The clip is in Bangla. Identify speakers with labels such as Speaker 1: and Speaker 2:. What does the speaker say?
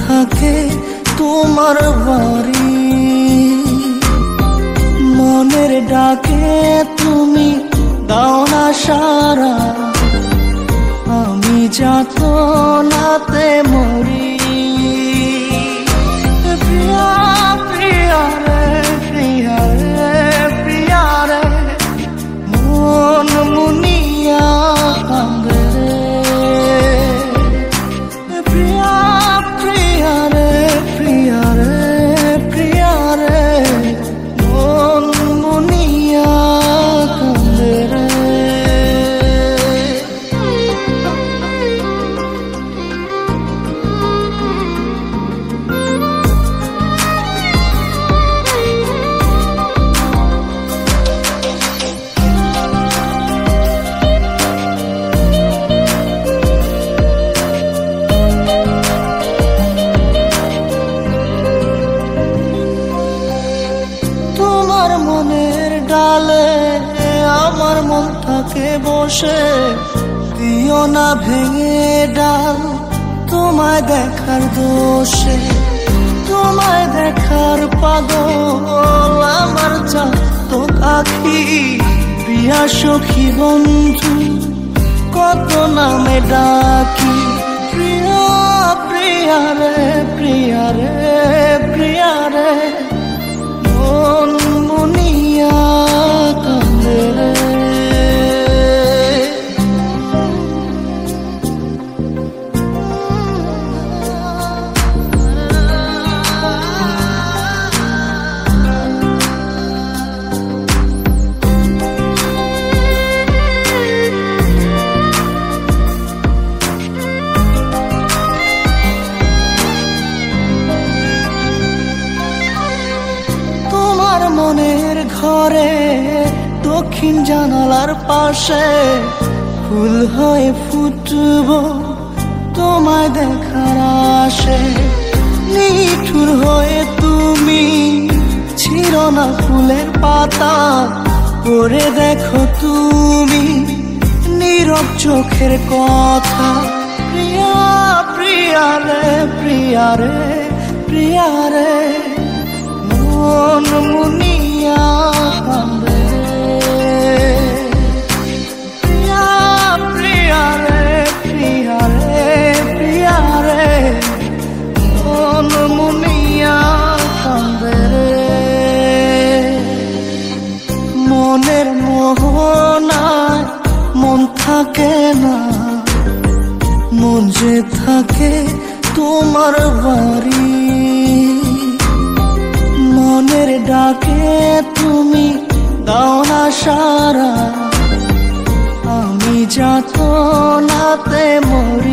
Speaker 1: থাকে তোমার বাড়ি, মনের ডাকে তুমি দাও না সারা, আমি যাতনাতে মরি। প্রিয়া প্রিয়া রে প্রিয়া রে প্রিয়া রে, মন মুনিয়া কান্দে রে। প্রিয়া প্রিয়া রে প্রিয়া রে প্রিয়া রে, মন মুনিয়া কান্দে রে। তোমার মনের ডালে আমার মন থাকে বসে, দিও না ভেঙে ডাল তোমায় দেখার দোষে। তোমায় দেখার পাগল আমার চাতক আখি, প্রিয়া সখী বন্ধু কত নামে ডাকি। প্রিয়া প্রিয়া রে প্রিয়া রে প্রিয়া রে, মন মুনিয়া কান্দে রে। মনের ঘরে দক্ষিণ জানালার পাশে ফুল হয়ে ফুটব তোমায় দেখার আশে। নিঠুর হয়ে তুমি ছিল না ফুলের পাতা, পড়ে দেখো তুমি নীরব চোখের কথা। প্রিয়া প্রিয়া রে প্রিয়া রে প্রিয়া রে, মন মুনিয়া কান্দে। প্রিয়া প্রিয়া রে প্রিয়া রে প্রিয়া রে, মন মুনিয়া কান্দে রে। মনের মোহনায় মন থাকে না, মন যে থাকে তোমার বাড়ি, মনের ডাকে তুমি দাও না সারা, আমি যাতনাতে মরি।